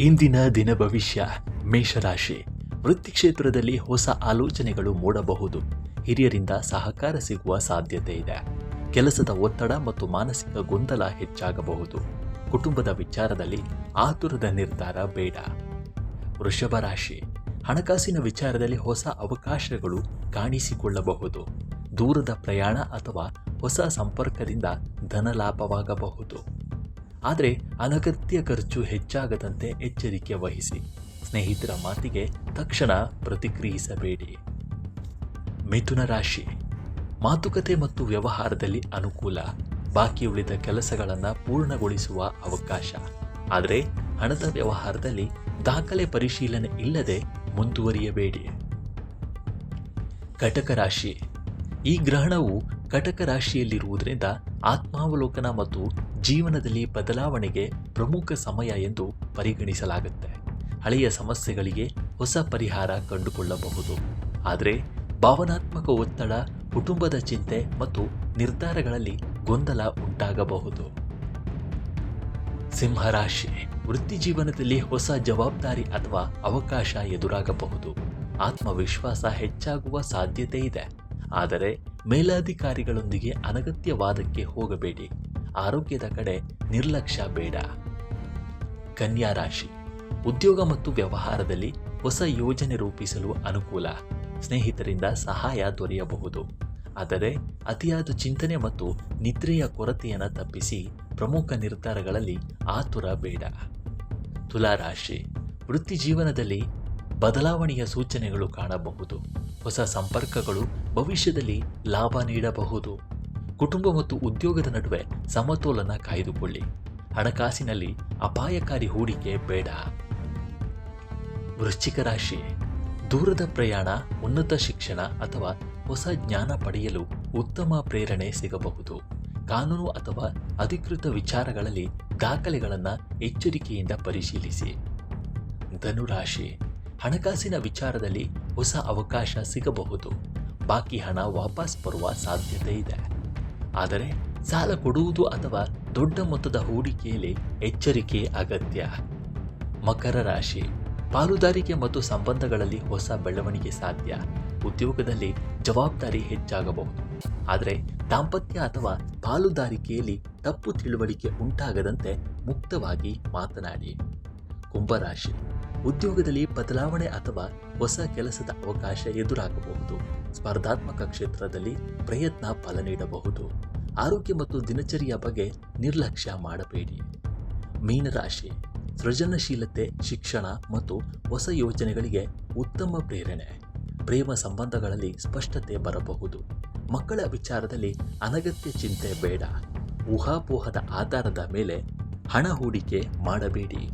ಇಂದಿನ ದಿನ ಭವಿಷ್ಯ. ಮೇಷರಾಶಿ. ವೃತ್ತಿ ಕ್ಷೇತ್ರದಲ್ಲಿ ಹೊಸ ಆಲೋಚನೆಗಳು ಮೂಡಬಹುದು. ಹಿರಿಯರಿಂದ ಸಹಕಾರ ಸಿಗುವ ಸಾಧ್ಯತೆ ಇದೆ. ಕೆಲಸದ ಒತ್ತಡ ಮತ್ತು ಮಾನಸಿಕ ಗೊಂದಲ ಹೆಚ್ಚಾಗಬಹುದು. ಕುಟುಂಬದ ವಿಚಾರದಲ್ಲಿ ಆತುರದ ನಿರ್ಧಾರ ಬೇಡ. ವೃಷಭ ರಾಶಿ. ಹಣಕಾಸಿನ ವಿಚಾರದಲ್ಲಿ ಹೊಸ ಅವಕಾಶಗಳು ಕಾಣಿಸಿಕೊಳ್ಳಬಹುದು. ದೂರದ ಪ್ರಯಾಣ ಅಥವಾ ಹೊಸ ಸಂಪರ್ಕದಿಂದ ಧನಲಾಭವಾಗಬಹುದು. ಆದರೆ ಅನಗತ್ಯ ಖರ್ಚು ಹೆಚ್ಚಾಗದಂತೆ ಎಚ್ಚರಿಕೆ ವಹಿಸಿ. ಸ್ನೇಹಿತರ ಮಾತಿಗೆ ತಕ್ಷಣ ಪ್ರತಿಕ್ರಿಯಿಸಬೇಡಿ. ಮಿಥುನ ರಾಶಿ. ಮಾತುಕತೆ ಮತ್ತು ವ್ಯವಹಾರದಲ್ಲಿ ಅನುಕೂಲ. ಬಾಕಿ ಉಳಿದ ಕೆಲಸಗಳನ್ನು ಪೂರ್ಣಗೊಳಿಸುವ ಅವಕಾಶ. ಆದರೆ ಹಣದ ವ್ಯವಹಾರದಲ್ಲಿ ದಾಖಲೆ ಪರಿಶೀಲನೆ ಇಲ್ಲದೆ ಮುಂದುವರಿಯಬೇಡಿ. ಕಟಕ ರಾಶಿ. ಈ ಗ್ರಹಣವು ಕಟಕ ರಾಶಿಯಲ್ಲಿರುವುದರಿಂದ ಆತ್ಮಾವಲೋಕನ ಮತ್ತು ಜೀವನದಲ್ಲಿ ಬದಲಾವಣೆಗೆ ಪ್ರಮುಖ ಸಮಯ ಎಂದು ಪರಿಗಣಿಸಲಾಗುತ್ತೆ. ಹಳೆಯ ಸಮಸ್ಯೆಗಳಿಗೆ ಹೊಸ ಪರಿಹಾರ ಕಂಡುಕೊಳ್ಳಬಹುದು. ಆದರೆ ಭಾವನಾತ್ಮಕ ಒತ್ತಡ, ಕುಟುಂಬದ ಚಿಂತೆ ಮತ್ತು ನಿರ್ಧಾರಗಳಲ್ಲಿ ಗೊಂದಲ ಉಂಟಾಗಬಹುದು. ಸಿಂಹರಾಶಿ. ವೃತ್ತಿ ಜೀವನದಲ್ಲಿ ಹೊಸ ಜವಾಬ್ದಾರಿ ಅಥವಾ ಅವಕಾಶ ಎದುರಾಗಬಹುದು. ಆತ್ಮವಿಶ್ವಾಸ ಹೆಚ್ಚಾಗುವ ಸಾಧ್ಯತೆ ಇದೆ. ಆದರೆ ಮೇಲಧಿಕಾರಿಗಳೊಂದಿಗೆ ಅನಗತ್ಯ ವಾದಕ್ಕೆ ಹೋಗಬೇಡಿ. ಆರೋಗ್ಯದ ಕಡೆ ನಿರ್ಲಕ್ಷ್ಯ ಬೇಡ. ಕನ್ಯಾ ರಾಶಿ. ಉದ್ಯೋಗ ಮತ್ತು ವ್ಯವಹಾರದಲ್ಲಿ ಹೊಸ ಯೋಜನೆ ರೂಪಿಸಲು ಅನುಕೂಲ. ಸ್ನೇಹಿತರಿಂದ ಸಹಾಯ ದೊರೆಯಬಹುದು. ಆದರೆ ಅತಿಯಾದ ಚಿಂತನೆ ಮತ್ತು ನಿದ್ರೆಯ ಕೊರತೆಯನ್ನು ತಪ್ಪಿಸಿ ಪ್ರಮುಖ ನಿರ್ಧಾರಗಳಲ್ಲಿ ಆತುರ ಬೇಡ. ತುಲಾ ರಾಶಿ. ವೃತ್ತಿ ಜೀವನದಲ್ಲಿ ಬದಲಾವಣೆಯ ಸೂಚನೆಗಳು ಕಾಣಬಹುದು. ಹೊಸ ಸಂಪರ್ಕಗಳು ಭವಿಷ್ಯದಲ್ಲಿ ಲಾಭ ನೀಡಬಹುದು. ಕುಟುಂಬ ಮತ್ತು ಉದ್ಯೋಗದ ನಡುವೆ ಸಮತೋಲನ ಕಾಯ್ದುಕೊಳ್ಳಿ. ಹಣಕಾಸಿನಲ್ಲಿ ಅಪಾಯಕಾರಿ ಹೂಡಿಕೆ ಬೇಡ. ವೃಶ್ಚಿಕ ರಾಶಿ. ದೂರದ ಪ್ರಯಾಣ, ಉನ್ನತ ಶಿಕ್ಷಣ ಅಥವಾ ಹೊಸ ಜ್ಞಾನ ಪಡೆಯಲು ಉತ್ತಮ ಪ್ರೇರಣೆ ಸಿಗಬಹುದು. ಕಾನೂನು ಅಥವಾ ಅಧಿಕೃತ ವಿಚಾರಗಳಲ್ಲಿ ದಾಖಲೆಗಳನ್ನು ಎಚ್ಚರಿಕೆಯಿಂದ ಪರಿಶೀಲಿಸಿ. ಧನುರಾಶಿ. ಹಣಕಾಸಿನ ವಿಚಾರದಲ್ಲಿ ಹೊಸ ಅವಕಾಶ ಸಿಗಬಹುದು. ಬಾಕಿ ಹಣ ವಾಪಸ್ ಬರುವ ಸಾಧ್ಯತೆ ಇದೆ. ಆದರೆ ಸಾಲ ಕೊಡುವುದು ಅಥವಾ ದೊಡ್ಡ ಮೊತ್ತದ ಹೂಡಿಕೆಯಲ್ಲಿ ಎಚ್ಚರಿಕೆ ಅಗತ್ಯ. ಮಕರ ರಾಶಿ. ಪಾಲುದಾರಿಕೆ ಮತ್ತು ಸಂಬಂಧಗಳಲ್ಲಿ ಹೊಸ ಬೆಳವಣಿಗೆ ಸಾಧ್ಯ. ಉದ್ಯೋಗದಲ್ಲಿ ಜವಾಬ್ದಾರಿ ಹೆಚ್ಚಾಗಬಹುದು. ಆದರೆ ದಾಂಪತ್ಯ ಅಥವಾ ಪಾಲುದಾರಿಕೆಯಲ್ಲಿ ತಪ್ಪು ತಿಳುವಳಿಕೆ ಉಂಟಾಗದಂತೆ ಮುಕ್ತವಾಗಿ ಮಾತನಾಡಿ. ಕುಂಭರಾಶಿ. ಉದ್ಯೋಗದಲ್ಲಿ ಬದಲಾವಣೆ ಅಥವಾ ಹೊಸ ಕೆಲಸದ ಅವಕಾಶ ಎದುರಾಗಬಹುದು. ಸ್ಪರ್ಧಾತ್ಮಕ ಕ್ಷೇತ್ರದಲ್ಲಿ ಪ್ರಯತ್ನ ಫಲ ನೀಡಬಹುದು. ಆರೋಗ್ಯ ಮತ್ತು ದಿನಚರಿಯ ಬಗ್ಗೆ ನಿರ್ಲಕ್ಷ್ಯ ಮಾಡಬೇಡಿ. ಮೀನರಾಶಿ. ಸೃಜನಶೀಲತೆ, ಶಿಕ್ಷಣ ಮತ್ತು ಹೊಸ ಯೋಜನೆಗಳಿಗೆ ಉತ್ತಮ ಪ್ರೇರಣೆ. ಪ್ರೇಮ ಸಂಬಂಧಗಳಲ್ಲಿ ಸ್ಪಷ್ಟತೆ ಬರಬಹುದು. ಮಕ್ಕಳ ವಿಚಾರದಲ್ಲಿ ಅನಗತ್ಯ ಚಿಂತೆ ಬೇಡ. ಊಹಾಪೋಹದ ಆಧಾರದ ಮೇಲೆ ಹಣ ಹೂಡಿಕೆ ಮಾಡಬೇಡಿ.